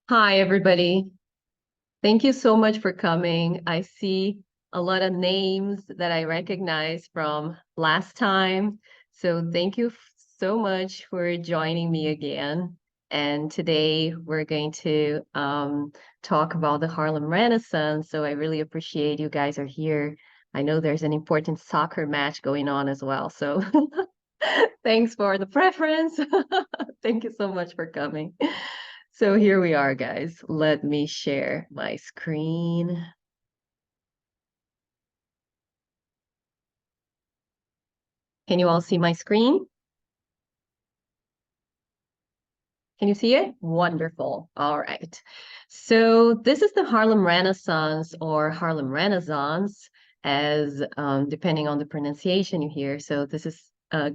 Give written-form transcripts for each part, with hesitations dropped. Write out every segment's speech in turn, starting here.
Hi, everybody. Thank you so much for coming. I see a lot of names that I recognize from last time. So thank you so much for joining me again. And today we're going to talk about the Harlem Renaissance. So I really appreciate you guys are here. I know there's an important soccer match going on as well. So thanks for the preference. Thank you so much for coming. So here we are, guys. Let me share my screen. Can you all see my screen? Can you see it? Wonderful. All right. So this is the Harlem Renaissance or Harlem Renaissance, as depending on the pronunciation you hear. So this is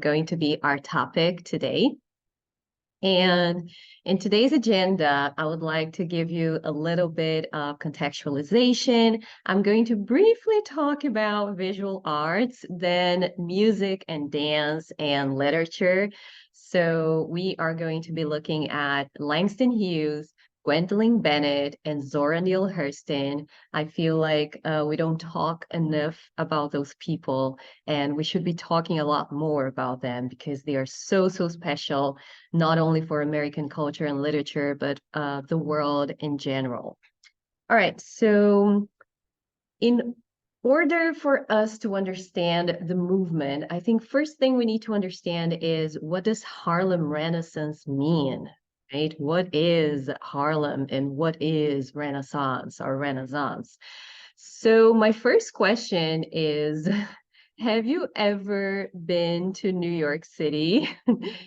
going to be our topic today. And in today's agenda, I would like to give you a little bit of contextualization. I'm going to briefly talk about visual arts, then music and dance and literature. So we are going to be looking at Langston Hughes, Gwendolyn Bennett, and Zora Neale Hurston. I feel like we don't talk enough about those people, and we should be talking a lot more about them because they are so, so special, not only for American culture and literature, but the world in general. All right, so in order for us to understand the movement, I think first thing we need to understand is, what does Harlem Renaissance mean, right? What is Harlem and what is Renaissance or Renaissance? So my first question is, have you ever been to New York City?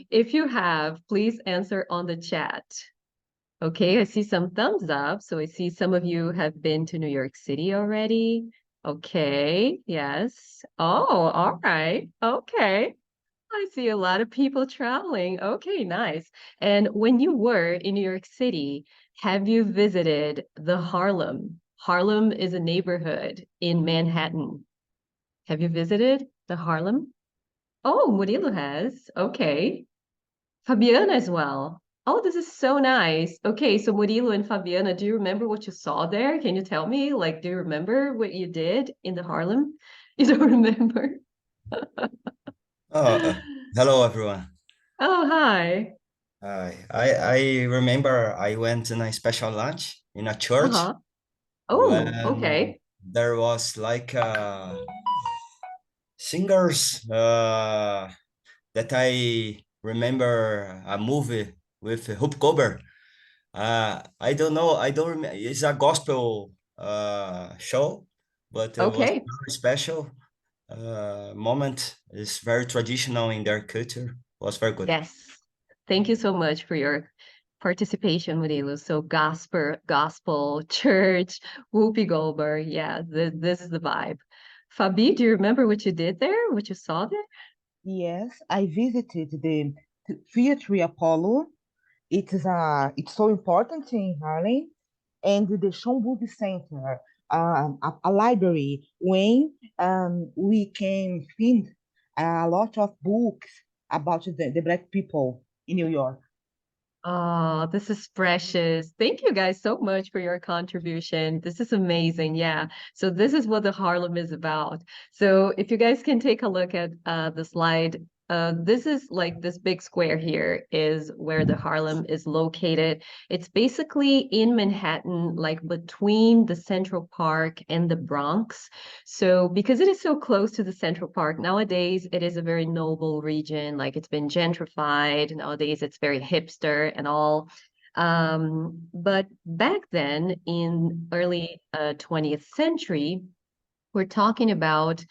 If you have, please answer on the chat. Okay, I see some thumbs up. So I see some of you have been to New York City already. Okay, yes. Oh, all right. Okay. I see a lot of people traveling. Okay, nice. And when you were in New York City, have you visited the Harlem? Harlem is a neighborhood in Manhattan. Have you visited the Harlem? Oh, Murilo has. Okay. Fabiana as well. Oh, this is so nice. Okay, so Murilo and Fabiana, do you remember what you saw there? Can you tell me? Like, do you remember what you did in the Harlem? You don't remember? Oh, hello everyone. Oh, hi. I remember I went on a special lunch in a church Uh-huh. Oh, when okay. there was singers that I remember a movie with Hoop Gober. I don't know, I don't remember. It's a gospel show, but it was Okay. very special moment. It's very traditional in their culture. Was very good. Yes. Thank you so much for your participation, Murilo. So gospel, church, Whoopi Goldberg. Yeah, this is the vibe. Fabi, do you remember what you did there? What you saw there? Yes, I visited the Theatre Apollo. It's so important in Harlem, and the Schomburg Center, a library when we can find a lot of books about the Black people in New York. Oh, this is precious. Thank you guys so much for your contribution. This is amazing. Yeah. So this is what the Harlem is about. So if you guys can take a look at the slide, this is like this big square here is where the Harlem is located. It's basically in Manhattan, like between the Central Park and the Bronx. So because it is so close to the Central Park, nowadays it is a very noble region. Like, it's been gentrified. Nowadays it's very hipster and all. But back then in early 20th century, we're talking about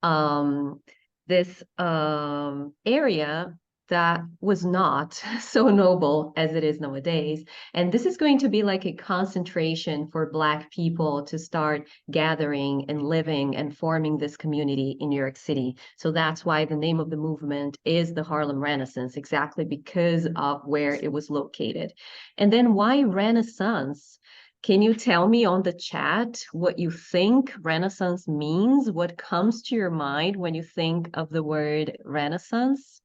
um, this area that was not so noble as it is nowadays. And this is going to be like a concentration for Black people to start gathering and living and forming this community in New York City. So that's why the name of the movement is the Harlem Renaissance, exactly because of where it was located. And then why Renaissance? Can you tell me on the chat what you think Renaissance means? What comes to your mind when you think of the word Renaissance?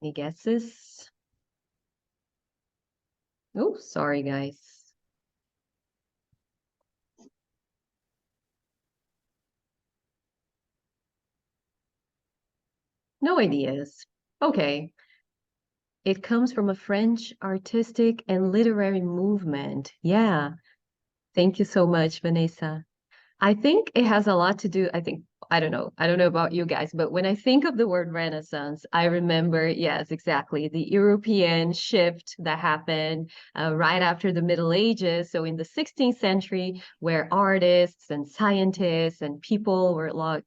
Any guesses? Oh, sorry, guys. No ideas. Okay. It comes from a French artistic and literary movement. Yeah. Thank you so much, Vanessa. I think it has a lot to do, I don't know. I don't know about you guys, but when I think of the word Renaissance, I remember, yes, exactly, the European shift that happened right after the Middle Ages. So in the 16th century, where artists and scientists and people were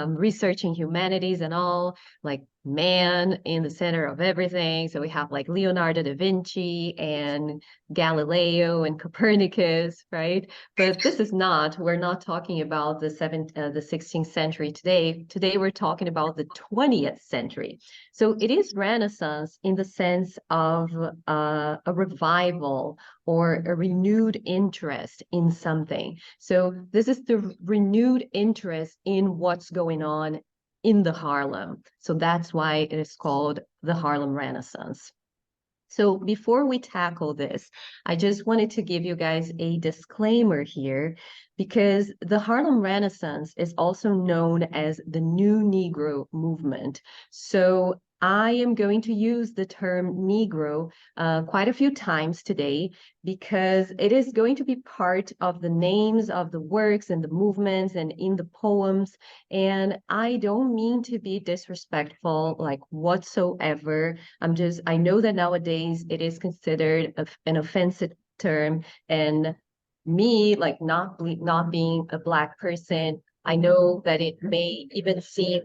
researching humanities and all, like man in the center of everything. So we have like Leonardo da Vinci and Galileo and Copernicus, right? But this is not, we're not talking about the 16th century today. Today, we're talking about the 20th century. So it is Renaissance in the sense of a revival or a renewed interest in something. So this is the renewed interest in what's going on in the Harlem. So that's why it is called the Harlem Renaissance. So before we tackle this, I just wanted to give you guys a disclaimer here, because the Harlem Renaissance is also known as the New Negro movement. So I am going to use the term Negro quite a few times today, because it is going to be part of the names of the works and the movements and in the poems. And I don't mean to be disrespectful, like whatsoever. I know that nowadays it is considered an offensive term, and me, like not being a Black person, I know that it may even seem,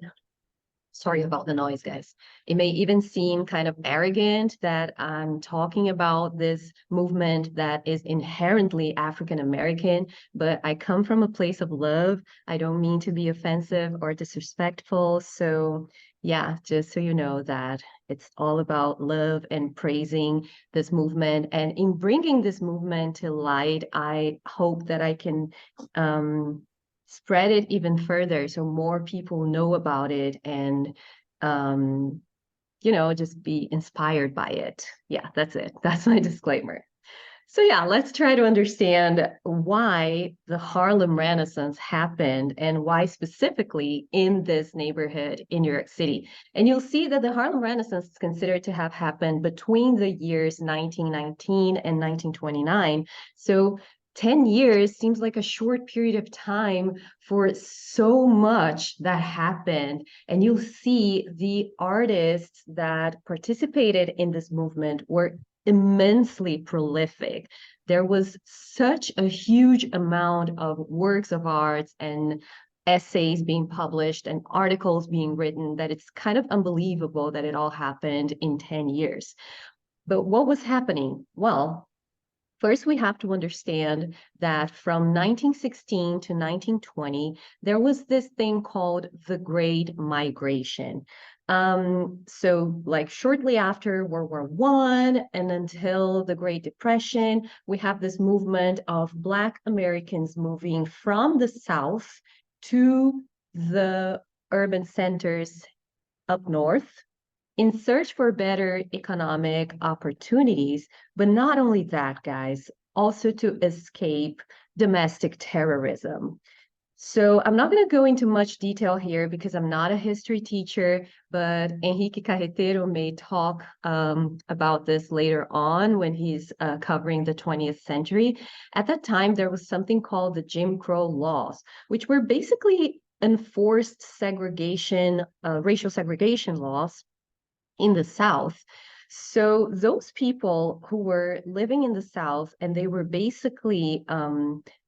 sorry about the noise, guys. It may even seem kind of arrogant that I'm talking about this movement that is inherently African American, but I come from a place of love. I don't mean to be offensive or disrespectful. So yeah, just so you know that it's all about love and praising this movement. And in bringing this movement to light, I hope that I can spread it even further so more people know about it and just be inspired by it. Yeah, that's it. That's my disclaimer. So yeah, let's try to understand why the Harlem Renaissance happened and why specifically in this neighborhood in New York City. And you'll see that the Harlem Renaissance is considered to have happened between the years 1919 and 1929. So 10 years seems like a short period of time for so much that happened. And you'll see the artists that participated in this movement were immensely prolific. There was such a huge amount of works of arts and essays being published and articles being written that it's kind of unbelievable that it all happened in 10 years. But what was happening? Well, first, we have to understand that from 1916 to 1920, there was this thing called the Great Migration. So like shortly after World War I and until the Great Depression, we have this movement of Black Americans moving from the South to the urban centers up north in search for better economic opportunities. But not only that, guys, also to escape domestic terrorism. So I'm not going to go into much detail here because I'm not a history teacher, but Henrique Carretero may talk about this later on when he's covering the 20th century. At that time, there was something called the Jim Crow laws, which were basically enforced segregation, racial segregation laws in the South. So those people who were living in the South, and they were basically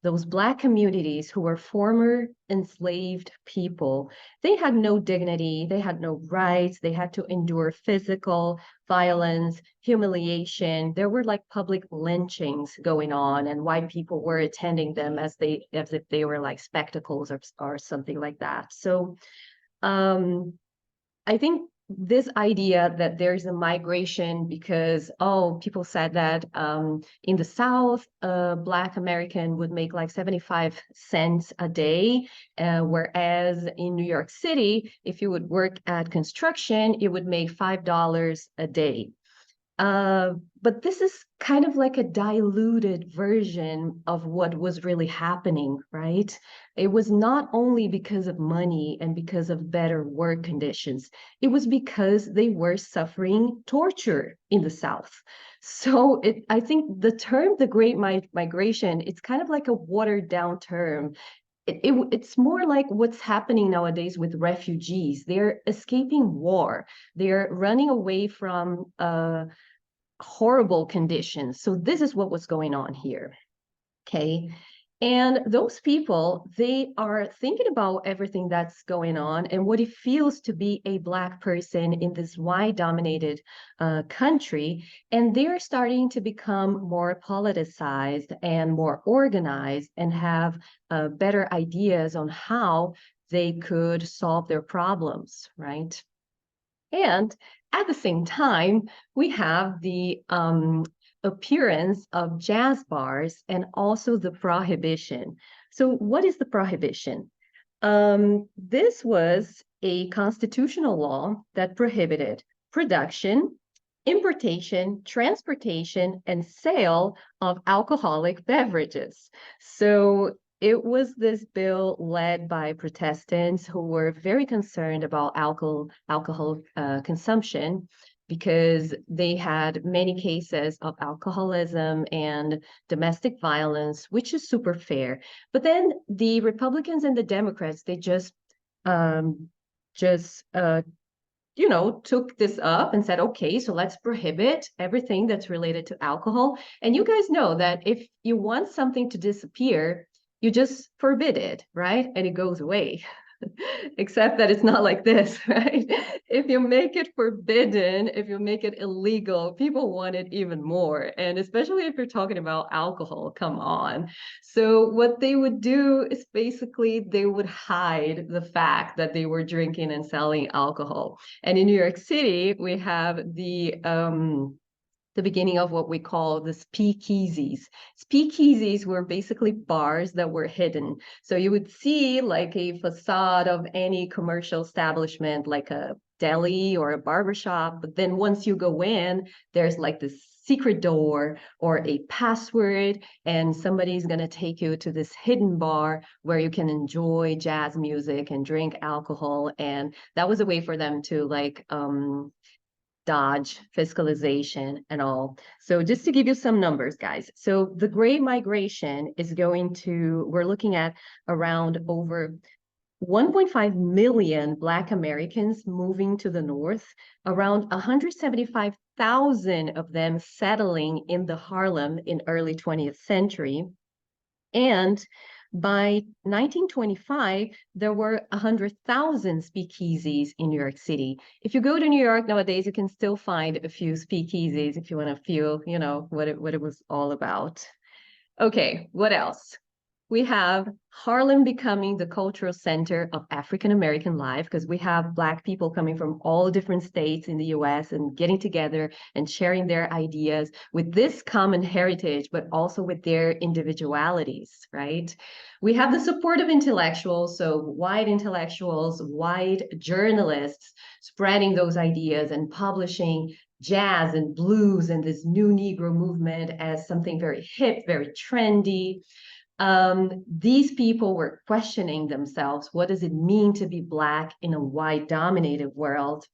those Black communities who were former enslaved people, they had no dignity, they had no rights, they had to endure physical violence, humiliation. There were like public lynchings going on, and white people were attending them as if they were like spectacles or something like that. So I think this idea that there's a migration because, oh, people said that in the South, a Black American would make like 75 cents a day, whereas in New York City, if you would work at construction, you would make $5 a day. But this is kind of like a diluted version of what was really happening, right? It was not only because of money and because of better work conditions, it was because they were suffering torture in the South. So I think the term, the Great Migration, it's kind of like a watered down term. It's more like what's happening nowadays with refugees. They're escaping war. They're running away from horrible conditions. So this is what was going on here. Okay. And those people, they are thinking about everything that's going on and what it feels to be a Black person in this white dominated country. And they're starting to become more politicized and more organized and have better ideas on how they could solve their problems, right? And at the same time, we have the appearance of jazz bars and also the prohibition. So what is the prohibition? This was a constitutional law that prohibited production, importation, transportation, and sale of alcoholic beverages. So it was this bill led by Protestants who were very concerned about alcohol consumption because they had many cases of alcoholism and domestic violence, which is super fair. But then the Republicans and the Democrats, they just took this up and said, okay, so let's prohibit everything that's related to alcohol. And you guys know that if you want something to disappear, you just forbid it, right? And it goes away. Except that it's not like this, right? If you make it forbidden, if you make it illegal, people want it even more. And especially if you're talking about alcohol, come on. So what they would do is basically they would hide the fact that they were drinking and selling alcohol. And in New York City, we have the beginning of what we call the speakeasies. Speakeasies were basically bars that were hidden. So you would see like a facade of any commercial establishment, like a deli or a barbershop. But then once you go in, there's like this secret door or a password, and somebody's going to take you to this hidden bar where you can enjoy jazz music and drink alcohol. And that was a way for them to like dodge fiscalization and all. So just to give you some numbers, guys. So the Great Migration is we're looking at around over 1.5 million Black Americans moving to the North, around 175,000 of them settling in the Harlem in early 20th century. And by 1925, there were 100,000 speakeasies in New York City. If you go to New York nowadays, you can still find a few speakeasies if you want to feel, what it was all about. Okay, what else? We have Harlem becoming the cultural center of African-American life because we have Black people coming from all different states in the US and getting together and sharing their ideas with this common heritage, but also with their individualities, right? We have the support of intellectuals, so white intellectuals, white journalists spreading those ideas and publishing jazz and blues and this new Negro movement as something very hip, very trendy. These people were questioning themselves. What does it mean to be Black in a white dominated world?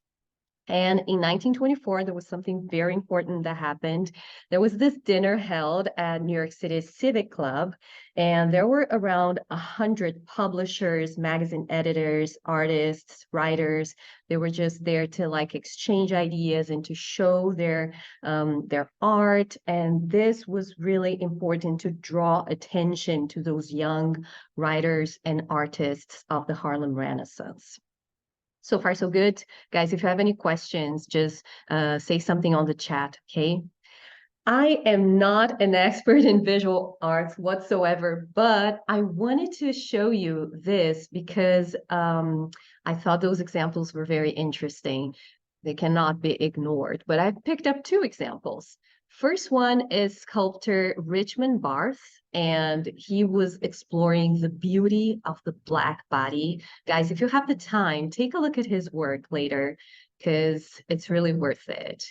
And in 1924, there was something very important that happened. There was this dinner held at New York City's Civic Club, and there were around 100 publishers, magazine editors, artists, writers. They were just there to like exchange ideas and to show their art. And this was really important to draw attention to those young writers and artists of the Harlem Renaissance. So far, so good. Guys, if you have any questions, just say something on the chat, okay? I am not an expert in visual arts whatsoever, but I wanted to show you this because I thought those examples were very interesting. They cannot be ignored. But I've picked up two examples. First one is sculptor Richmond Barth, and he was exploring the beauty of the Black body. Guys, if you have the time, take a look at his work later, because it's really worth it.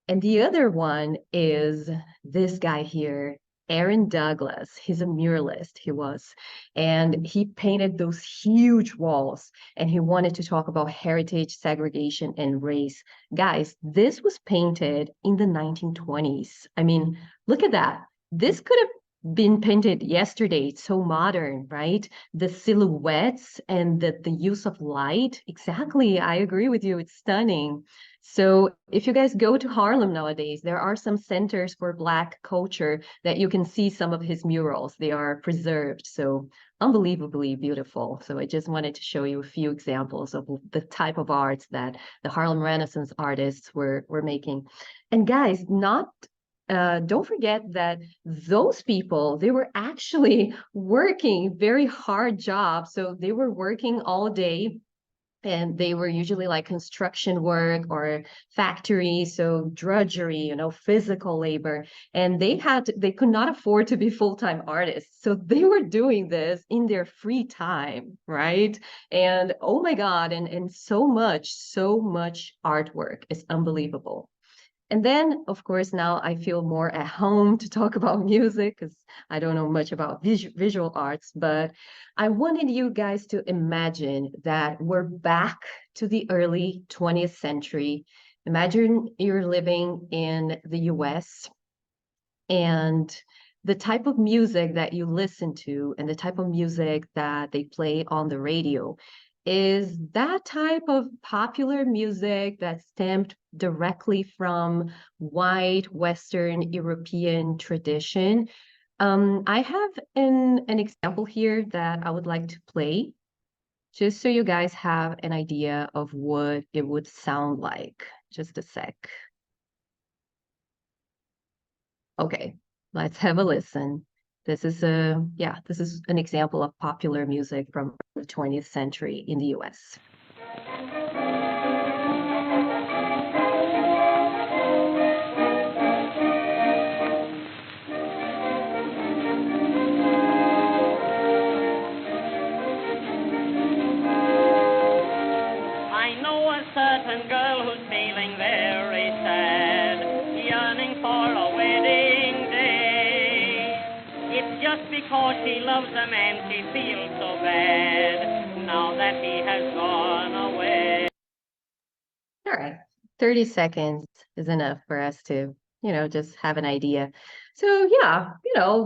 And the other one is this guy here, Aaron Douglas. He's a muralist, he was. And he painted those huge walls, and he wanted to talk about heritage, segregation, and race. Guys, this was painted in the 1920s. I mean, look at that. This could have been painted yesterday. It's so modern, right? The silhouettes and the use of light. Exactly. I agree with you. It's stunning. So if you guys go to Harlem nowadays, there are some centers for Black culture that you can see some of his murals. They are preserved. So unbelievably beautiful. So I just wanted to show you a few examples of the type of arts that the Harlem Renaissance artists were making. And guys, don't forget that those people, they were actually working very hard jobs. So they were working all day, and they were usually like construction work or factory, so drudgery, physical labor. And they could not afford to be full-time artists. So they were doing this in their free time, right? And oh my God, and so much artwork. Is unbelievable. And then, of course, now I feel more at home to talk about music because I don't know much about visual arts, but I wanted you guys to imagine that we're back to the early 20th century. Imagine you're living in the US, and the type of music that you listen to and the type of music that they play on the radio is that type of popular music that stemmed directly from white Western European tradition. I have an example here that I would like to play, just so you guys have an idea of what it would sound like. Just a sec. Okay, let's have a listen. This is an example of popular music from the 20th century in the US. I know a certain girl who's feeling very sad, yearning for a wedding day. It's just because she loves a man she feels so bad now that he has gone away. All right, 30 seconds is enough for us to, just have an idea. So yeah,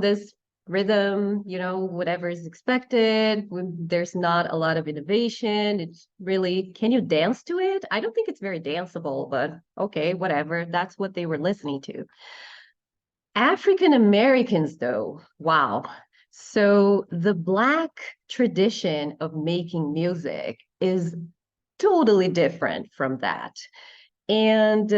this rhythm, whatever is expected. There's not a lot of innovation. It's really, can you dance to it? I don't think it's very danceable, but okay, whatever. That's what they were listening to. African Americans, though, wow. So the Black tradition of making music is totally different from that. And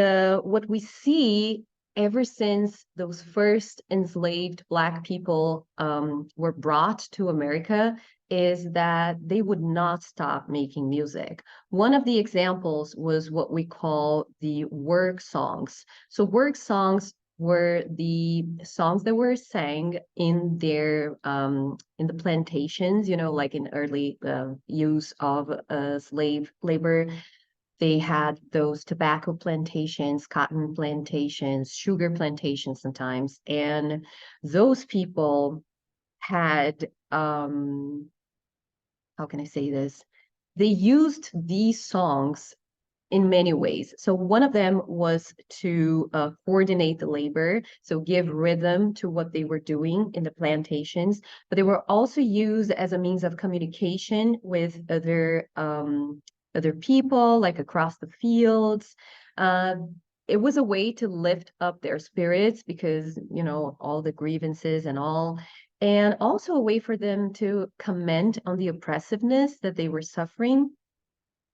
what we see ever since those first enslaved Black people were brought to America is that they would not stop making music. One of the examples was what we call the work songs. So work songs were the songs that were sang in their in the plantations, like in early use of slave labor. They had those tobacco plantations, cotton plantations, sugar plantations sometimes, and those people had how can I say this? They used these songs in many ways. So one of them was to coordinate the labor, so give rhythm to what they were doing in the plantations, but they were also used as a means of communication with other people, like across the fields. It was a way to lift up their spirits because, all the grievances and all, and also a way for them to comment on the oppressiveness that they were suffering.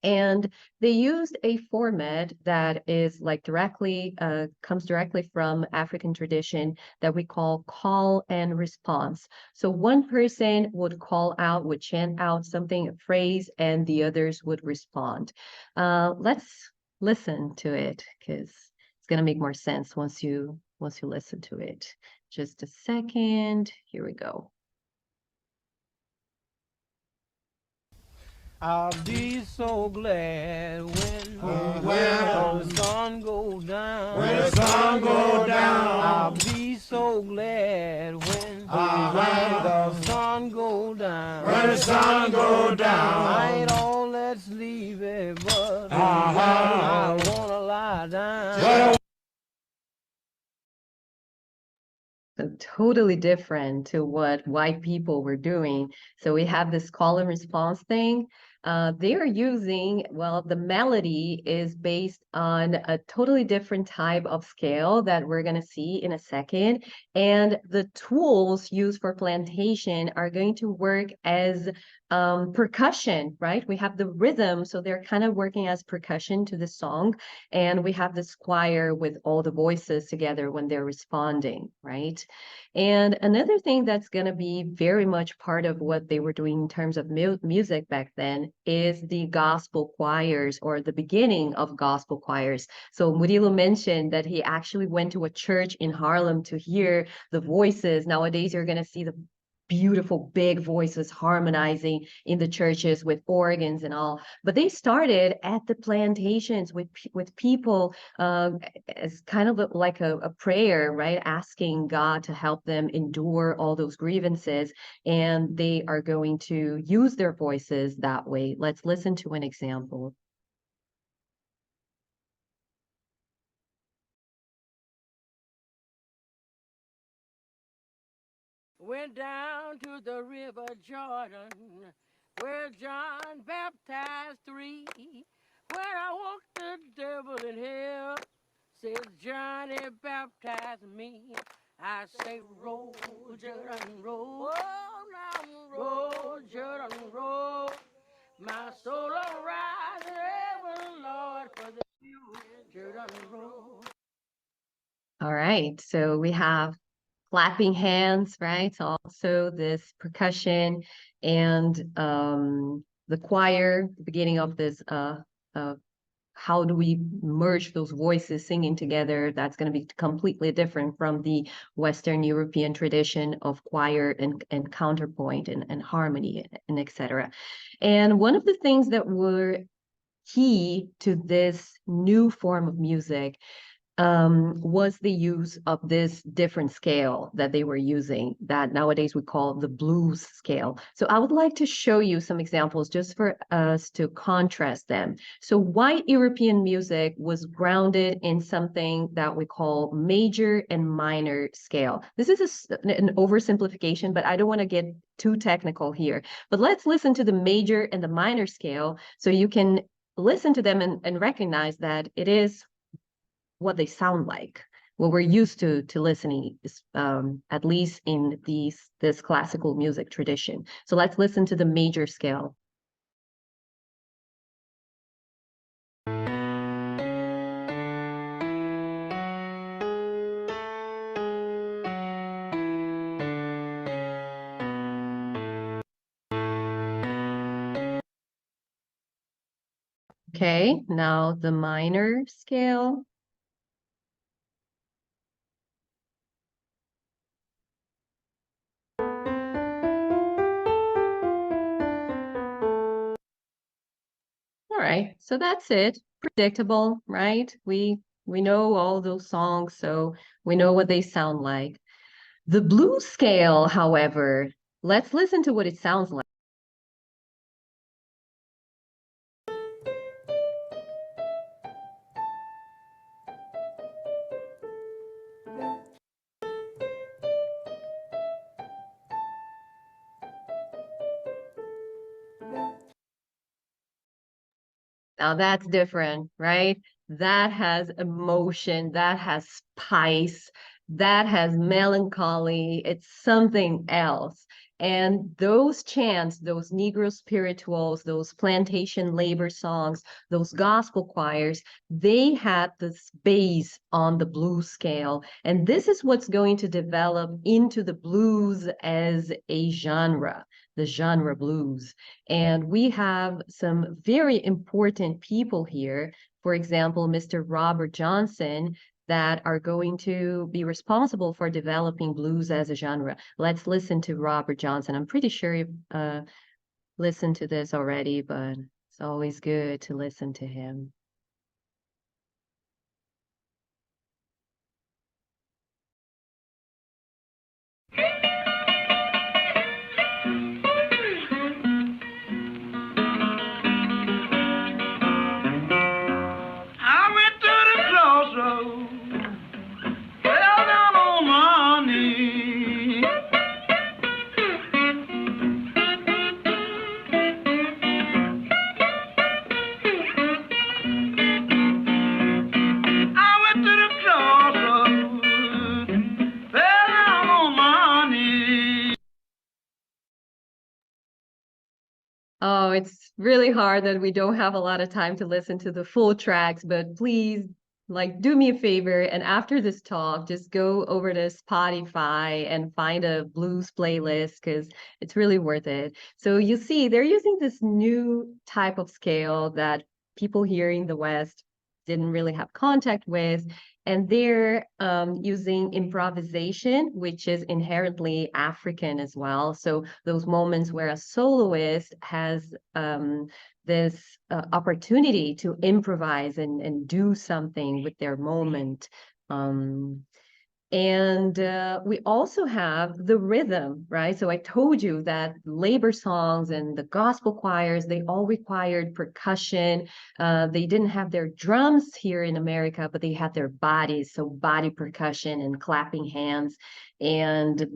And they used a format that is like comes directly from African tradition that we call and response. So one person would would chant out something, a phrase, and the others would respond. Let's listen to it because it's gonna make more sense once you listen to it. Just a second. Here we go. I'll be so glad when the sun goes down. When the sun goes down. I'll be so glad when the sun goes down. When the sun goes down. I ain't all that sleepy, but I wanna lie down. So totally different to what white people were doing. So we have this call and response thing. They are using, well, the melody is based on a totally different type of scale that we're going to see in a second. And the tools used for plantation are going to work as percussion, right? We have the rhythm, so they're kind of working as percussion to the song. And we have this choir with all the voices together when they're responding, right? And another thing that's going to be very much part of what they were doing in terms of music back then is the gospel choirs, or the beginning of gospel choirs. So Murilo mentioned that he actually went to a church in Harlem to hear the voices. Nowadays, you're going to see the beautiful big voices harmonizing in the churches with organs and all, but they started at the plantations with people as kind of like a prayer, right? Asking God to help them endure all those grievances, and they are going to use their voices that way. Let's listen to an example. Went down to the river Jordan, where John baptized 3. When I walked the devil in hell, says Johnny baptized me. I say, roll, Jordan, roll. Oh, now roll, Jordan, roll. My soul will rise ever, Lord, for the Jordan, roll. All right, so we have clapping hands, right? Also this percussion and the choir, the beginning of this, how do we merge those voices singing together? That's going to be completely different from the Western European tradition of choir and counterpoint and harmony and etc. And one of the things that were key to this new form of music was the use of this different scale that they were using that nowadays we call the blues scale. So I would like to show you some examples just for us to contrast them. So white European music was grounded in something that we call major and minor scale. This is an oversimplification, but I don't want to get too technical here. But let's listen to the major and the minor scale so you can listen to them and recognize that it is what they sound like, what we're used to listening, at least in this classical music tradition. So let's listen to the major scale. Okay, now the minor scale. All right, so that's it. Predictable, right? We know all those songs, so we know what they sound like. The blues scale, however, let's listen to what it sounds like. Now that's different, right? That has emotion, that has spice, that has melancholy. It's something else. And those chants, those Negro spirituals, those plantation labor songs, those gospel choirs, they had this base on the blues scale. And this is what's going to develop into the blues as a genre, the genre blues. And we have some very important people here for example, Mr. Robert Johnson, that are going to be responsible for developing blues as a genre. Let's listen to Robert Johnson. I'm pretty sure you've listened to this already, but it's always good to listen to him. I went to the crossroads, fell down on my knees. I went to the crossroads, fell down on my knees. Oh, it's really hard that we don't have a lot of time to listen to the full tracks, but please, like, do me a favor, and after this talk, just go over to Spotify and find a blues playlist because it's really worth it. So you see, they're using this new type of scale that people here in the West didn't really have contact with, and they're using improvisation, which is inherently African as well. So those moments where a soloist has this opportunity to improvise and do something with their moment. And we also have the rhythm, right? So I told you that labor songs and the gospel choirs, they all required percussion. They didn't have their drums here in America, but they had their bodies, so body percussion and clapping hands. And the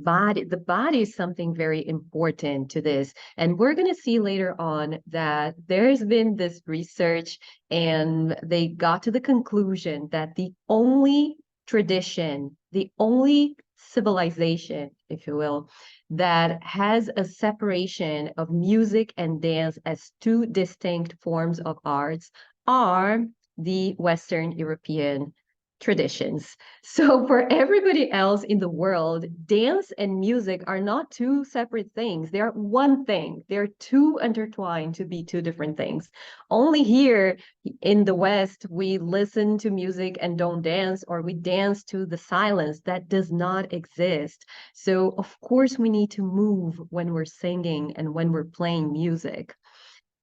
body is something very important to this. And we're going to see later on that there's been this research, and they got to the conclusion that the only tradition, the only civilization, if you will, that has a separation of music and dance as two distinct forms of arts are the Western European traditions. So for everybody else in the world, dance and music are not two separate things. They are one thing. They're too intertwined to be two different things. Only here in the West, we listen to music and don't dance, or we dance to the silence. That does not exist. So of course we need to move when we're singing and when we're playing music.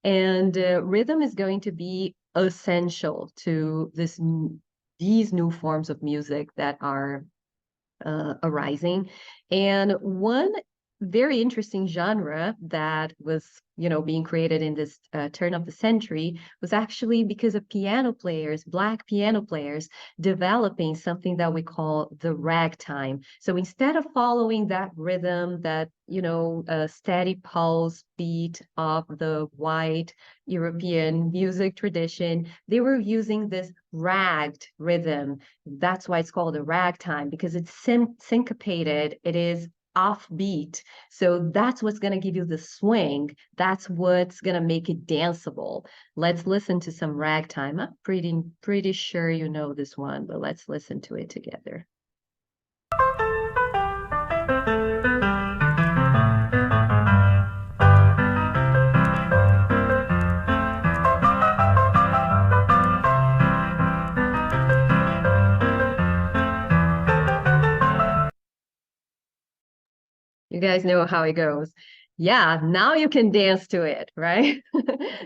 And rhythm is going to be essential to these new forms of music that are arising. And one very interesting genre that was, being created in this turn of the century was actually because of piano players, Black piano players, developing something that we call the ragtime. So instead of following that rhythm, that, steady pulse beat of the white European music tradition, they were using this ragged rhythm. That's why it's called a ragtime, because it's syncopated. It is offbeat. So that's what's going to give you the swing. That's what's going to make it danceable. Let's listen to some ragtime. I'm pretty sure you know this one, but let's listen to it together. You guys know how it goes. Yeah, now you can dance to it, right?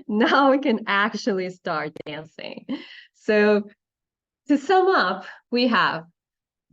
Now we can actually start dancing. So to sum up, we have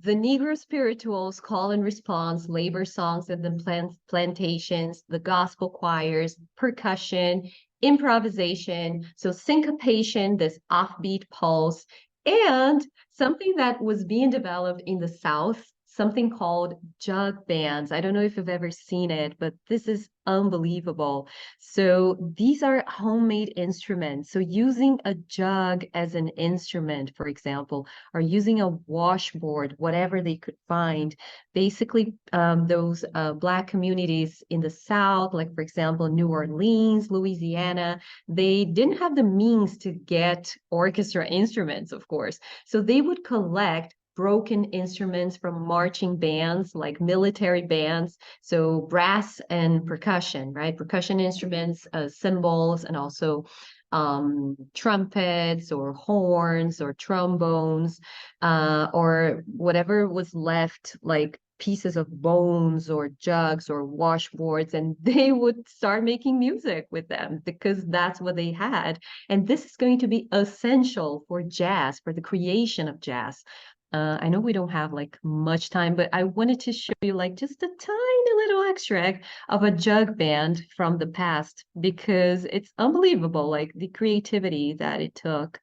the Negro spirituals, call and response, labor songs at the plantations, the gospel choirs, percussion, improvisation, so syncopation, this offbeat pulse, and something that was being developed in the South, something called jug bands. I don't know if you've ever seen it, but this is unbelievable. So these are homemade instruments. So using a jug as an instrument, for example, or using a washboard, whatever they could find. Basically, those Black communities in the South, like, for example, New Orleans, Louisiana, they didn't have the means to get orchestra instruments, of course. So they would collect broken instruments from marching bands, like military bands, so brass and percussion, right? Percussion instruments, cymbals, and also trumpets or horns or trombones, or whatever was left, like pieces of bones or jugs or washboards, and they would start making music with them because that's what they had. And this is going to be essential for jazz, for the creation of jazz. I know we don't have like much time, but I wanted to show you like just a tiny little extract of a jug band from the past because it's unbelievable, like the creativity that it took.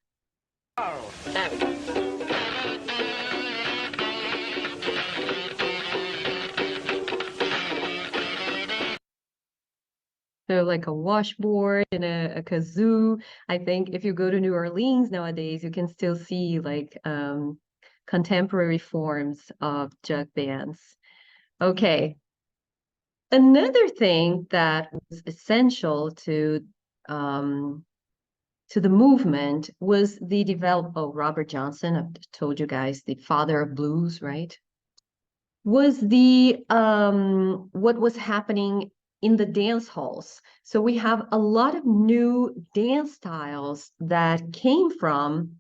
So like a washboard and a kazoo. I think if you go to New Orleans nowadays, you can still see like contemporary forms of jug bands. Okay. Another thing that was essential to the movement was the development. Oh, Robert Johnson, I've told you guys, the father of blues, right? Was the what was happening in the dance halls. So we have a lot of new dance styles that came from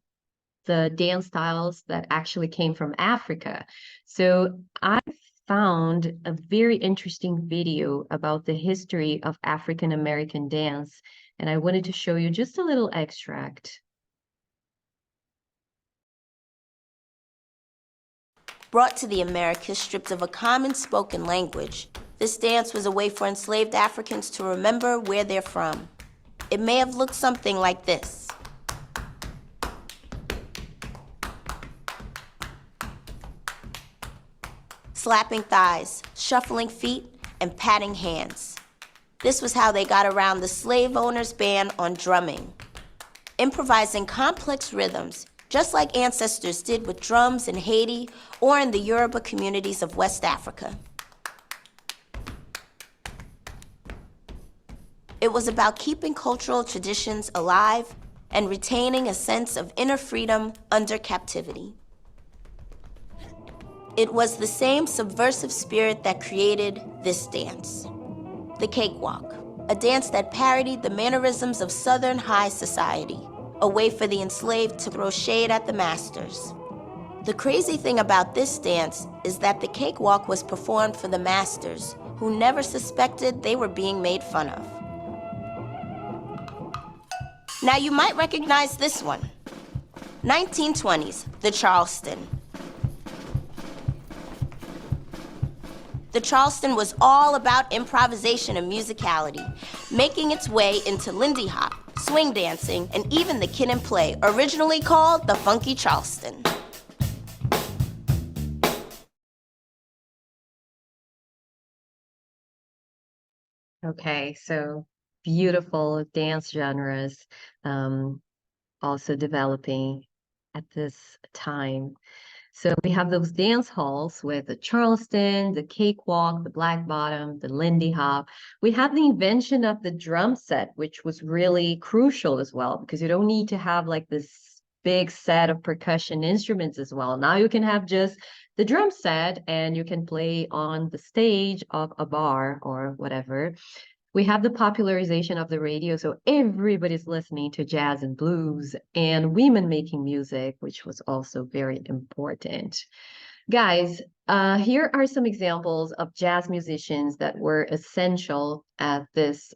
the dance styles that actually came from Africa. So I found a very interesting video about the history of African American dance, and I wanted to show you just a little extract. Brought to the Americas stripped of a common spoken language, this dance was a way for enslaved Africans to remember where they're from. It may have looked something like this. Slapping thighs, shuffling feet, and patting hands. This was how they got around the slave owners' ban on drumming. Improvising complex rhythms, just like ancestors did with drums in Haiti or in the Yoruba communities of West Africa. It was about keeping cultural traditions alive and retaining a sense of inner freedom under captivity. It was the same subversive spirit that created this dance. The cakewalk, a dance that parodied the mannerisms of Southern high society, a way for the enslaved to throw shade at the masters. The crazy thing about this dance is that the cakewalk was performed for the masters, who never suspected they were being made fun of. Now you might recognize this one. 1920s, the Charleston. The Charleston was all about improvisation and musicality, making its way into Lindy Hop, swing dancing, and even the Kid and Play, originally called the Funky Charleston. Okay, so beautiful dance genres also developing at this time. So we have those dance halls with the Charleston, the cakewalk, the black bottom, the Lindy Hop. We have the invention of the drum set, which was really crucial as well, because you don't need to have like this big set of percussion instruments as well. Now you can have just the drum set and you can play on the stage of a bar or whatever. We have the popularization of the radio, so everybody's listening to jazz and blues, and women making music, which was also very important. Guys, here are some examples of jazz musicians that were essential at this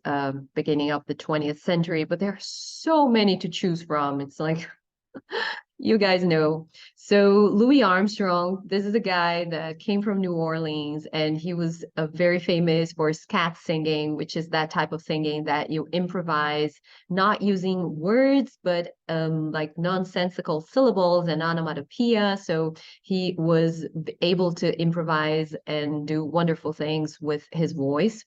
beginning of the 20th century, but there are so many to choose from. It's like, you guys know. So Louis Armstrong, this is a guy that came from New Orleans, and he was very famous for scat singing, which is that type of singing that you improvise, not using words, but like nonsensical syllables and onomatopoeia. So he was able to improvise and do wonderful things with his voice.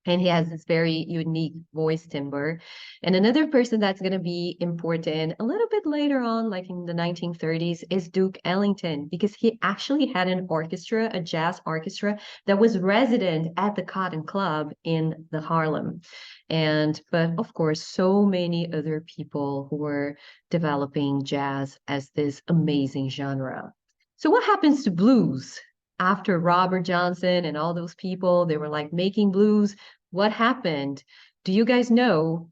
And he has this very unique voice timbre. And another person that's going to be important a little bit later on, like in the 1930s, is Duke Ellington, because he actually had an orchestra, a jazz orchestra, that was resident at the Cotton Club in the Harlem. But of course, so many other people who were developing jazz as this amazing genre. So what happens to blues? After Robert Johnson and all those people, they were like making blues. What happened? Do you guys know?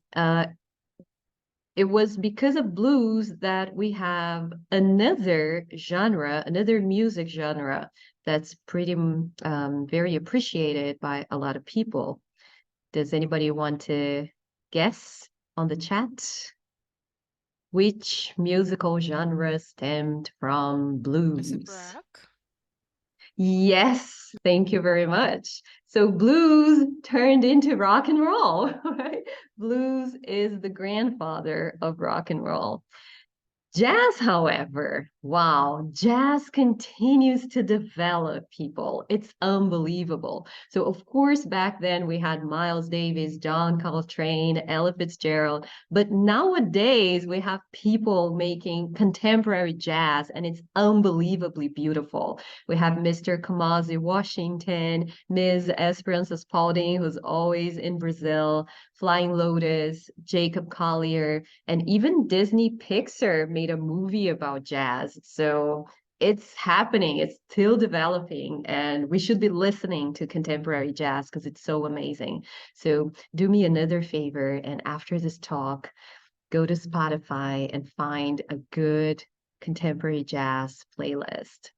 It it was because of blues that we have another genre, another music genre that's pretty very appreciated by a lot of people. Does anybody want to guess on the chat? Which musical genre stemmed from blues? Is it rock? Yes, thank you very much. So blues turned into rock and roll, right? Blues is the grandfather of rock and roll. Jazz, however, wow, jazz continues to develop, people. It's unbelievable. So, of course, back then we had Miles Davis, John Coltrane, Ella Fitzgerald, but nowadays we have people making contemporary jazz, and it's unbelievably beautiful. We have Mr. Kamasi Washington, Ms. Esperanza Spalding, who's always in Brazil, Flying Lotus, Jacob Collier, and even Disney Pixar made a movie about jazz. So it's happening, it's still developing, and we should be listening to contemporary jazz because it's so amazing. So do me another favor, and after this talk, go to Spotify and find a good contemporary jazz playlist.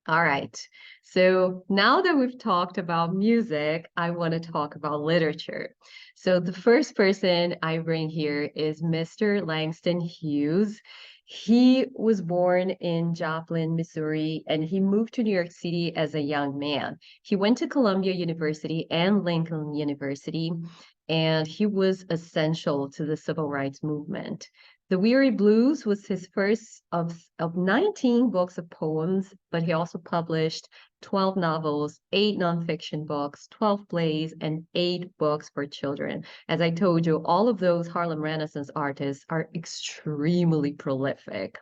All right, so now that we've talked about music, I want to talk about literature. So the first person I bring here is Mr. Langston Hughes. He was born in Joplin, Missouri, and he moved to New York City as a young man. He went to Columbia University and Lincoln University, and he was essential to the civil rights movement. The Weary Blues was his first of 19 books of poems, but he also published 12 novels, 8 nonfiction books, 12 plays, and 8 books for children. As I told you, all of those Harlem Renaissance artists are extremely prolific.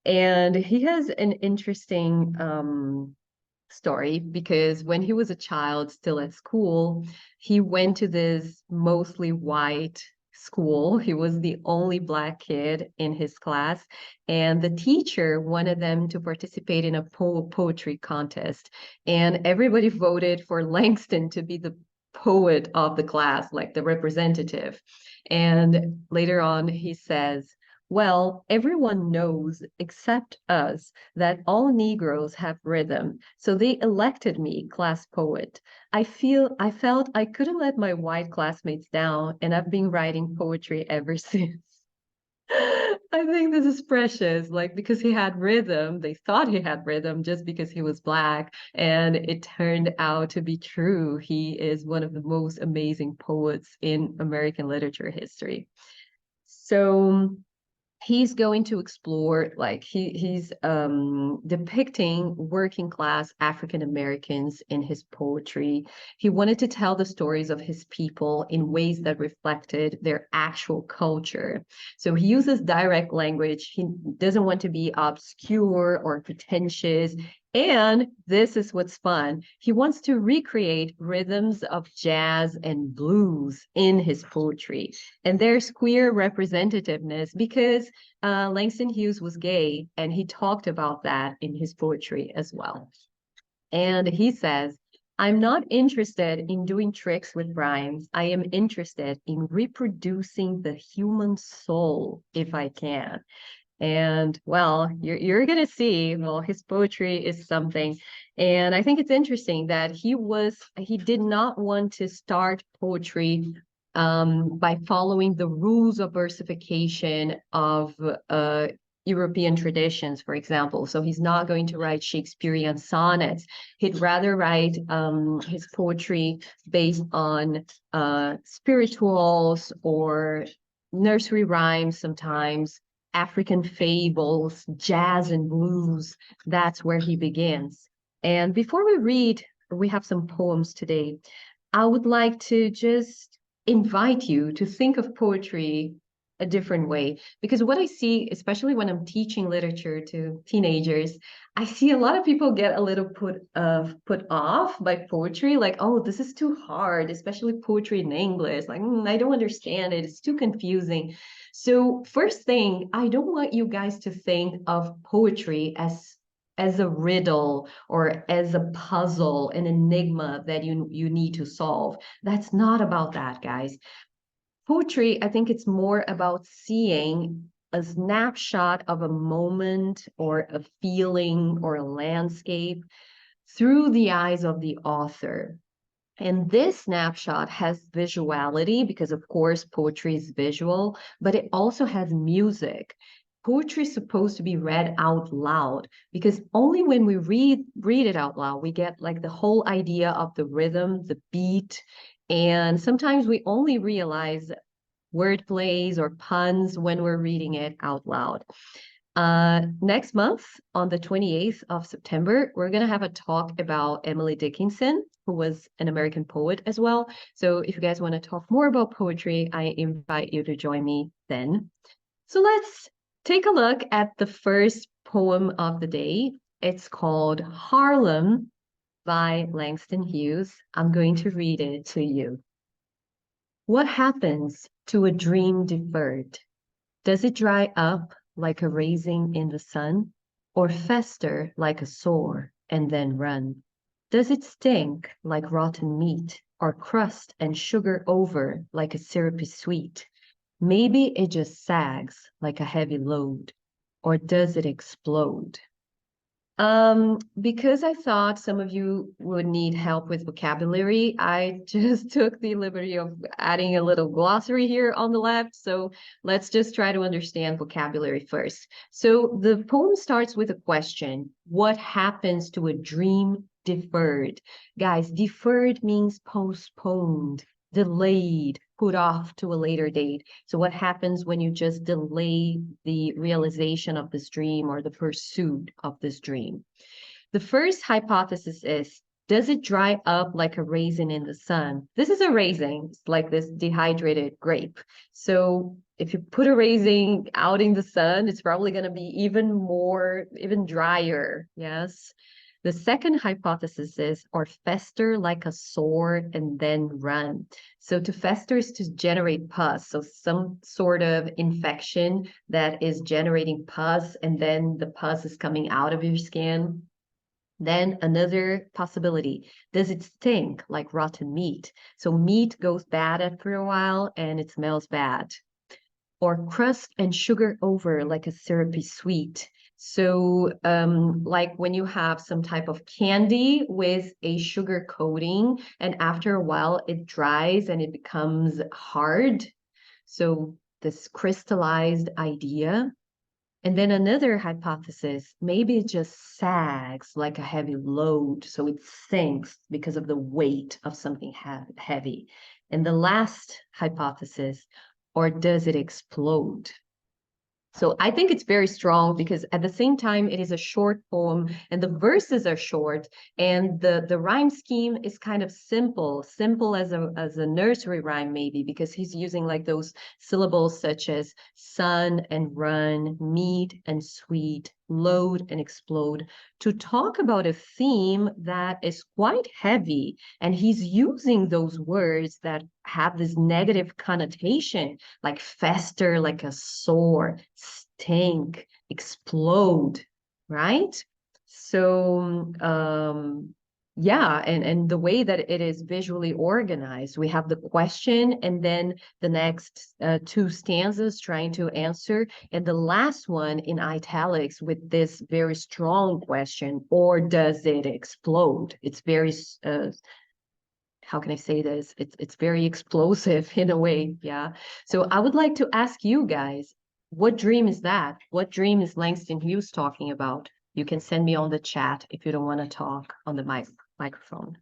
And he has an interesting story because when he was a child, still at school, he went to this mostly white school. He was the only Black kid in his class, and the teacher wanted them to participate in a poetry contest, and everybody voted for Langston to be the poet of the class, like the representative. And later on, he says, well, everyone knows except us that all Negroes have rhythm, so they elected me class poet. I felt I couldn't let my white classmates down, and I've been writing poetry ever since. I think this is precious, like because he had rhythm, they thought he had rhythm just because he was Black, and it turned out to be true. He is one of the most amazing poets in American literature history. So he's going to explore, like he's depicting working class African Americans in his poetry. He wanted to tell the stories of his people in ways that reflected their actual culture. So he uses direct language. He doesn't want to be obscure or pretentious. And this is what's fun. He wants to recreate rhythms of jazz and blues in his poetry. And there's queer representativeness because Langston Hughes was gay, and he talked about that in his poetry as well. And he says, I'm not interested in doing tricks with rhymes. I am interested in reproducing the human soul if I can. And well, you're going to see, well, his poetry is something. And I think it's interesting that he did not want to start poetry by following the rules of versification of European traditions, for example. So he's not going to write Shakespearean sonnets. He'd rather write his poetry based on spirituals or nursery rhymes sometimes, African fables, jazz and blues. That's where he begins. And before we read, we have some poems today. I would like to just invite you to think of poetry a different way, because what I see, especially when I'm teaching literature to teenagers, I see a lot of people get a little put off by poetry, like, oh, this is too hard, especially poetry in English, like, I don't understand it, it's too confusing. So first thing, I don't want you guys to think of poetry as a riddle or as a puzzle, an enigma that you need to solve. That's not about that, guys. poetry, I think it's more about seeing a snapshot of a moment or a feeling or a landscape through the eyes of the author. And this snapshot has visuality because, of course, poetry is visual, but it also has music. Poetry is supposed to be read out loud because only when we read it out loud, we get like the whole idea of the rhythm, the beat, and sometimes we only realize word plays or puns when we're reading it out loud. Next month, on the 28th of September, we're going to have a talk about Emily Dickinson, who was an American poet as well. So if you guys want to talk more about poetry, I invite you to join me then. So let's take a look at the first poem of the day. It's called Harlem by Langston Hughes. I'm going to read it to you. What happens to a dream deferred? Does it dry up like a raisin in the sun, or fester like a sore and then run? Does it stink like rotten meat, or crust and sugar over like a syrupy sweet? Maybe it just sags like a heavy load, or does it explode? Because I thought some of you would need help with vocabulary, I just took the liberty of adding a little glossary here on the left. So let's just try to understand vocabulary first. So the poem starts with a question. What happens to a dream deferred? Guys, deferred means postponed, delayed, put off to a later date. So what happens when you just delay the realization of this dream or the pursuit of this dream? The first hypothesis is, does it dry up like a raisin in the sun? This is a raisin, it's like this dehydrated grape. So if you put a raisin out in the sun, it's probably going to be even drier, yes? The second hypothesis is, or fester like a sore and then run. So to fester is to generate pus. So some sort of infection that is generating pus and then the pus is coming out of your skin. Then another possibility, does it stink like rotten meat? So meat goes bad after a while and it smells bad. Or crust and sugar over like a syrupy sweet. So like when you have some type of candy with a sugar coating and after a while it dries and it becomes hard. So this crystallized idea. And then another hypothesis, maybe it just sags like a heavy load. So it sinks because of the weight of something heavy. And the last hypothesis, or does it explode? So I think it's very strong because at the same time, it is a short poem and the verses are short and the rhyme scheme is kind of simple as a nursery rhyme maybe, because he's using like those syllables such as sun and run, meat and sweet, load and explode to talk about a theme that is quite heavy. And he's using those words that have this negative connotation, like fester, like a sore, stink, explode, right? So yeah, and the way that it is visually organized, we have the question and then the next two stanzas trying to answer, and the last one in italics with this very strong question, or does it explode? It's very how can I say this? It's very explosive in a way, yeah. So I would like to ask you guys, what dream is that? What dream is Langston Hughes talking about? You can send me on the chat if you don't want to talk on the microphone.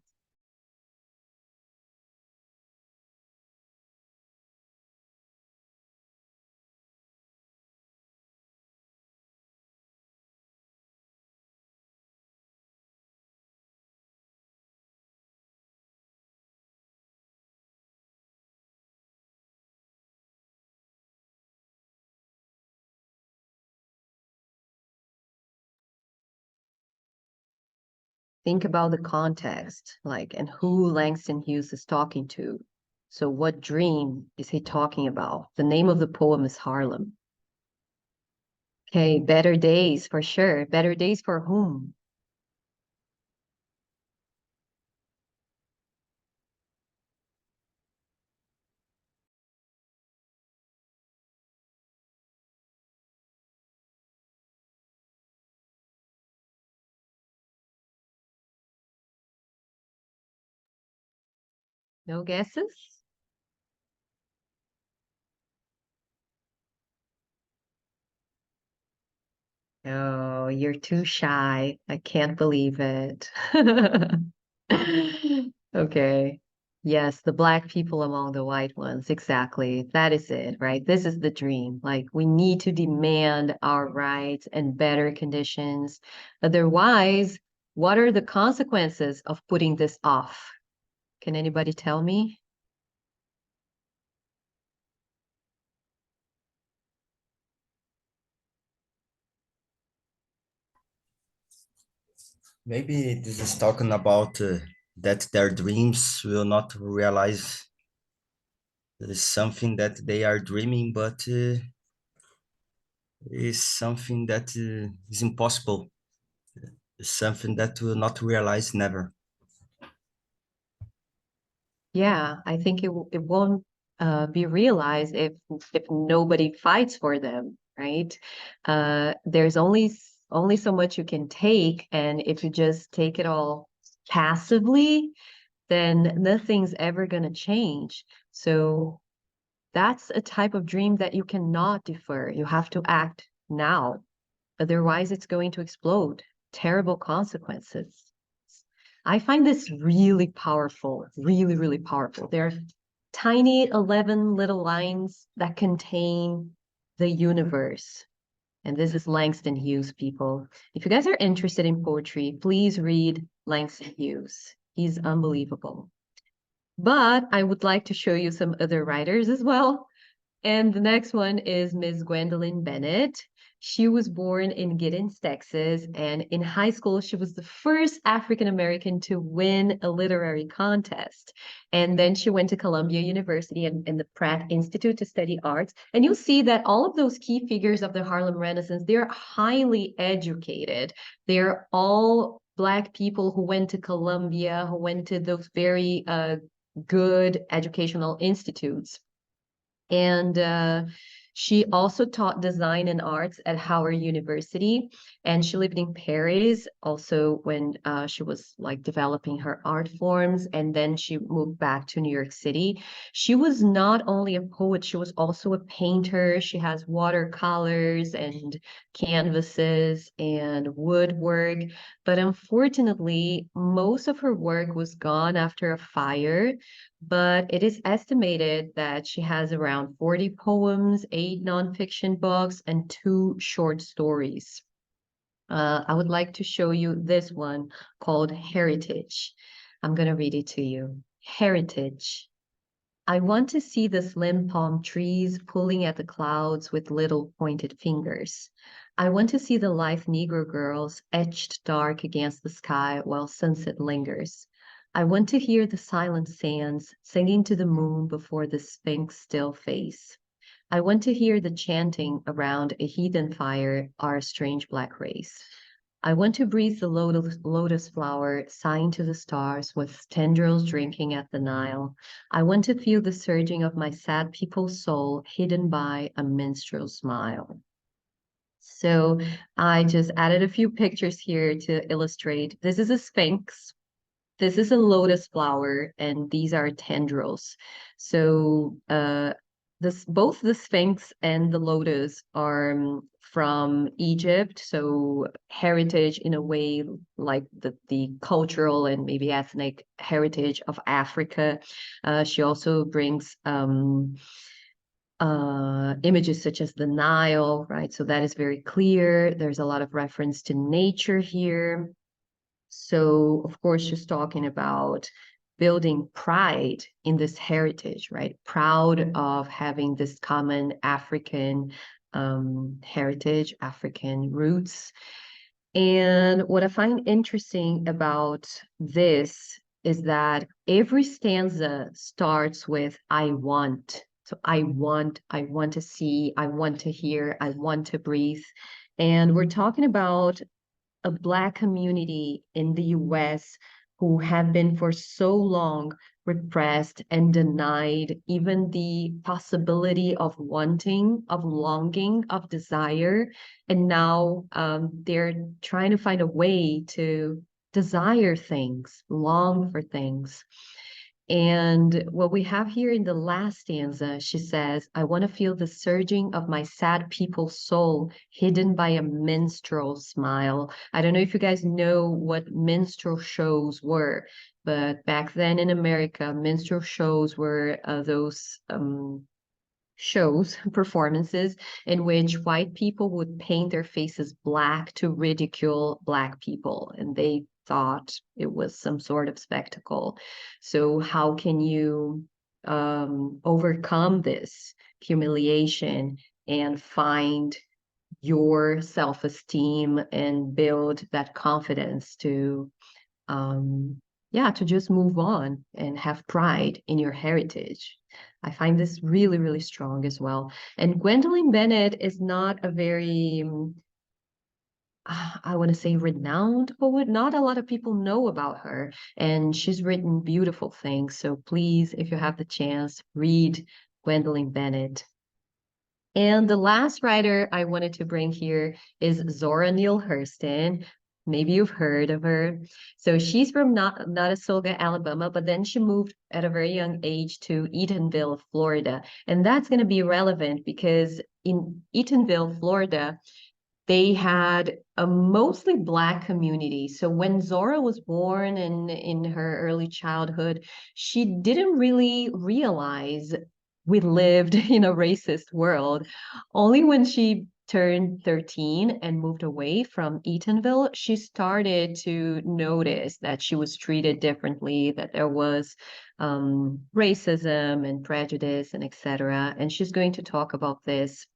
Think about the context, like, and who Langston Hughes is talking to. So what dream is he talking about? The name of the poem is Harlem. Okay, better days for sure. Better days for whom? No guesses? Oh, you're too shy. I can't believe it. Okay. Yes, the black people among the white ones. Exactly. That is it, right? This is the dream. Like, we need to demand our rights and better conditions. Otherwise, what are the consequences of putting this off? Can anybody tell me? Maybe this is talking about that their dreams will not realize. There is something that they are dreaming, but is something that is impossible. It's something that will not realize never. Yeah, I think it won't be realized if nobody fights for them, right? There's only so much you can take, and if you just take it all passively, then nothing's ever gonna change. So that's a type of dream that you cannot defer. You have to act now. Otherwise, it's going to explode. Terrible consequences. I find this really powerful, really, really powerful. There are tiny 11 little lines that contain the universe. And this is Langston Hughes, people. If you guys are interested in poetry, please read Langston Hughes. He's unbelievable. But I would like to show you some other writers as well. And the next one is Miss Gwendolyn Bennett. She was born in Giddens, Texas, and in high school, she was the first African American to win a literary contest. And then she went to Columbia University and the Pratt Institute to study arts. And you'll see that all of those key figures of the Harlem Renaissance, they're highly educated. They're all Black people who went to Columbia, who went to those very good educational institutes. And she also taught design and arts at Howard University, and she lived in Paris also when she was like developing her art forms, and then she moved back to New York City. She was not only a poet, she was also a painter. She has watercolors and canvases and woodwork, but unfortunately, most of her work was gone after a fire. But it is estimated that she has around 40 poems, 8 nonfiction books, and 2 short stories. I would like to show you this one called Heritage. I'm going to read it to you. Heritage. I want to see the slim palm trees pulling at the clouds with little pointed fingers. I want to see the lithe Negro girls etched dark against the sky while sunset lingers. I want to hear the silent sands singing to the moon before the Sphinx still face. I want to hear the chanting around a heathen fire, our strange black race. I want to breathe the lotus flower, sighing to the stars with tendrils drinking at the Nile. I want to feel the surging of my sad people's soul hidden by a minstrel's smile. So I just added a few pictures here to illustrate. This is a sphinx. This is a lotus flower, and these are tendrils. So both the Sphinx and the lotus are from Egypt, so heritage in a way like the cultural and maybe ethnic heritage of Africa. She also brings images such as the Nile, right? So that is very clear. There's a lot of reference to nature here. So, of course, she's talking about building pride in this heritage, right? Proud of having this common African heritage, African roots. And what I find interesting about this is that every stanza starts with I want. So I want to see, I want to hear, I want to breathe. And we're talking about a Black community in the US who have been for so long repressed and denied even the possibility of wanting, of longing, of desire. And now they're trying to find a way to desire things, long for things. And what we have here in the last stanza, she says, I want to feel the surging of my sad people's soul hidden by a minstrel smile. I don't know if you guys know what minstrel shows were, but back then in America, minstrel shows were those shows, performances in which white people would paint their faces black to ridicule Black people, and they thought it was some sort of spectacle. So how can you overcome this humiliation and find your self-esteem and build that confidence to yeah, to just move on and have pride in your heritage. I find this really, really strong as well. And Gwendolyn Bennett is not a very, I want to say renowned poet. Not a lot of people know about her, and she's written beautiful things. So please, if you have the chance, read Gwendolyn Bennett. And the last writer I wanted to bring here is Zora Neale Hurston. Maybe you've heard of her. So she's from Nottasulga, Alabama, but then she moved at a very young age to Eatonville, Florida. And that's going to be relevant because in Eatonville, Florida, they had a mostly Black community. So when Zora was born and in her early childhood, she didn't really realize we lived in a racist world. Only when she turned 13 and moved away from Eatonville, she started to notice that she was treated differently, that there was racism and prejudice and etc. And she's going to talk about this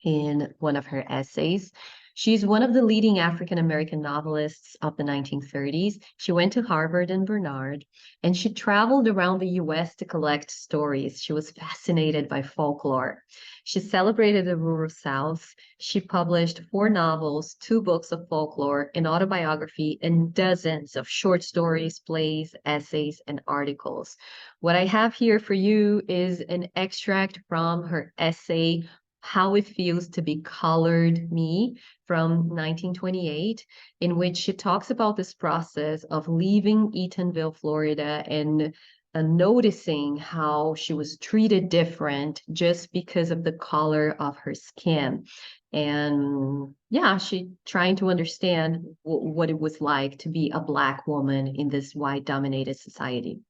in one of her essays. She's one of the leading African-American novelists of the 1930s. She went to Harvard and Barnard, and she traveled around the US to collect stories. She was fascinated by folklore. She celebrated the rural South. She published 4 novels, 2 books of folklore, an autobiography, and dozens of short stories, plays, essays, and articles. What I have here for you is an extract from her essay, How It Feels to Be Colored Me, from 1928, in which she talks about this process of leaving Eatonville, Florida, and noticing how she was treated different just because of the color of her skin. And yeah, she trying to understand what it was like to be a Black woman in this white-dominated society.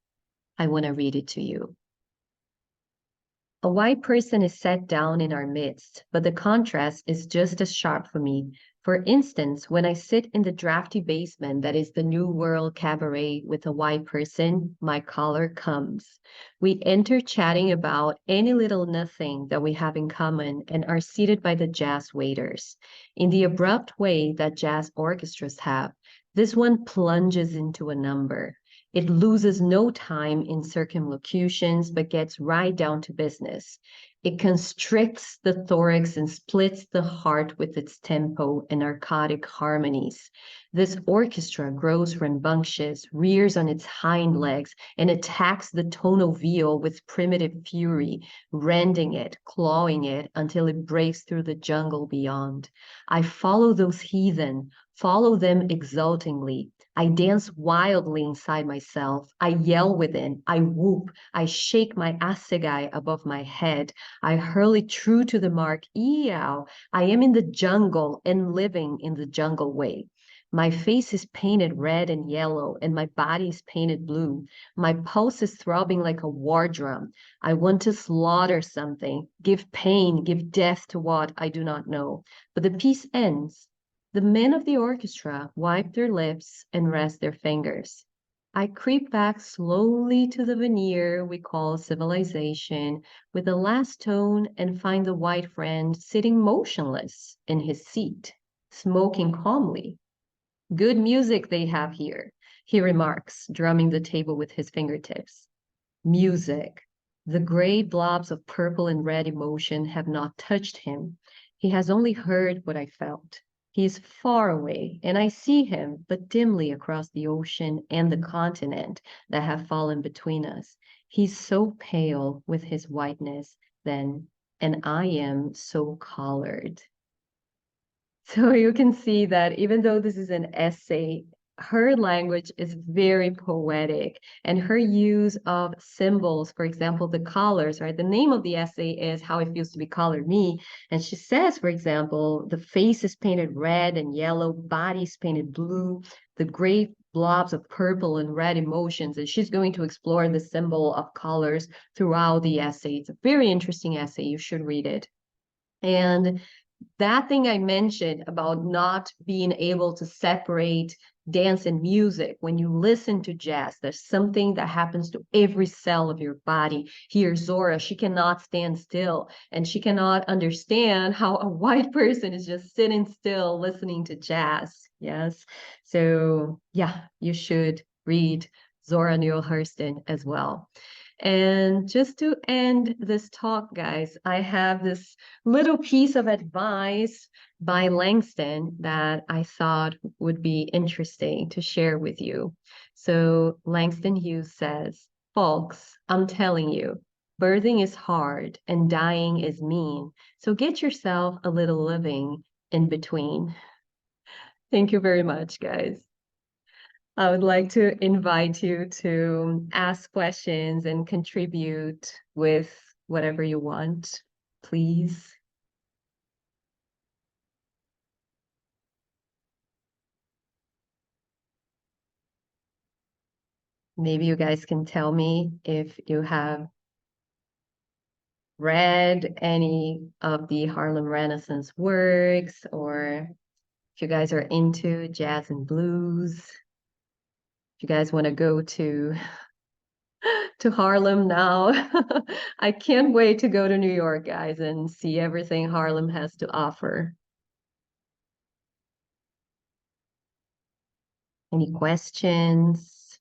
I want to read it to you. A white person is set down in our midst, but the contrast is just as sharp for me. For instance, when I sit in the drafty basement that is the New World Cabaret with a white person, my color comes. We enter chatting about any little nothing that we have in common and are seated by the jazz waiters. In the abrupt way that jazz orchestras have, this one plunges into a number. It loses no time in circumlocutions, but gets right down to business. It constricts the thorax and splits the heart with its tempo and narcotic harmonies. This orchestra grows rambunctious, rears on its hind legs, and attacks the tonal viol with primitive fury, rending it, clawing it, until it breaks through the jungle beyond. I follow those heathen, follow them exultingly. I dance wildly inside myself. I yell within. I whoop. I shake my assegai above my head. I hurl it true to the mark. Eow. I am in the jungle and living in the jungle way. My face is painted red and yellow, and my body is painted blue. My pulse is throbbing like a war drum. I want to slaughter something, give pain, give death to what I do not know. But the piece ends. The men of the orchestra wipe their lips and rest their fingers. I creep back slowly to the veneer we call civilization with the last tone and find the white friend sitting motionless in his seat, smoking calmly. Good music they have here, he remarks, drumming the table with his fingertips. Music. The gray blobs of purple and red emotion have not touched him. He has only heard what I felt. He is far away, and I see him but dimly across the ocean and the continent that have fallen between us. He's so pale with his whiteness then, and I am so colored. So you can see that even though this is an essay her language is very poetic, and her use of symbols, for example, the colors, right? The name of the essay is How It Feels to Be Colored Me. And she says, for example, the face is painted red and yellow, body's painted blue, the gray blobs of purple and red emotions. And she's going to explore the symbol of colors throughout the essay. It's a very interesting essay. You should read it. And that thing I mentioned about not being able to separate dance and music, when you listen to jazz, there's something that happens to every cell of your body. Here, Zora, she cannot stand still, and she cannot understand how a white person is just sitting still listening to jazz. Yes. So yeah, you should read Zora Neale Hurston as well. And just to end this talk, guys, I have this little piece of advice by Langston that I thought would be interesting to share with you. So Langston Hughes says, folks, I'm telling you, birthing is hard and dying is mean. So get yourself a little living in between. Thank you very much, guys. I would like to invite you to ask questions and contribute with whatever you want, please. Maybe you guys can tell me if you have read any of the Harlem Renaissance works, or if you guys are into jazz and blues. If you guys want to go to Harlem now. I can't wait to go to New York, guys, and see everything Harlem has to offer. Any questions?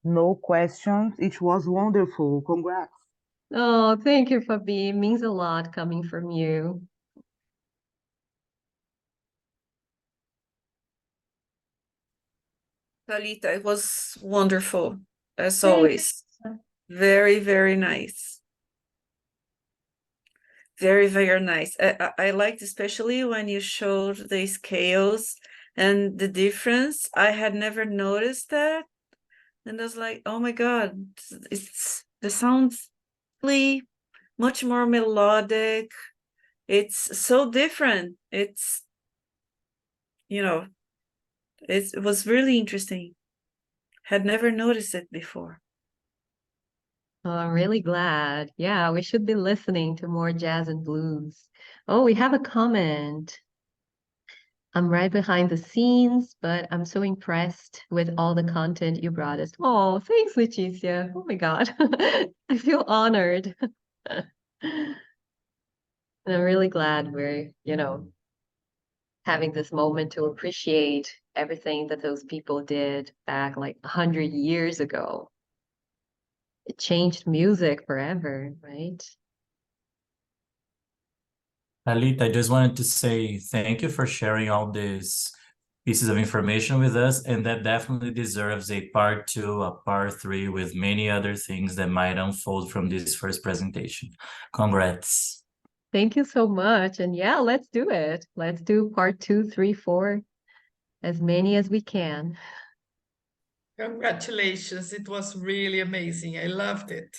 No questions. It was wonderful. Congrats. Oh, thank you, Fabi. It means a lot coming from you. Talita, it was wonderful, as Thank always. Very, very nice. Very, very nice. I liked especially when you showed the scales and the difference. I had never noticed that. And I was like, oh my God, the sounds really much more melodic. It's so different. It's, you know, it was really interesting. Had never noticed it before. Oh, I'm really glad. Yeah, we should be listening to more jazz and blues. Oh, we have a comment. I'm right behind the scenes, but I'm so impressed with all the content you brought us. Oh, thanks, Leticia. Oh my God. I feel honored. And I'm really glad we're, having this moment to appreciate everything that those people did back like 100 years ago. It changed music forever, right? Talita, I just wanted to say thank you for sharing all these pieces of information with us, and that definitely deserves a part 2, a part 3, with many other things that might unfold from this first presentation. Congrats. Thank you so much. And yeah, let's do it. Let's do part 2, 3, 4, as many as we can. Congratulations. It was really amazing. I loved it.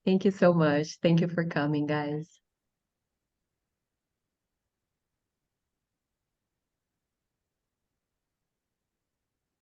Thank you so much. Thank you for coming, guys.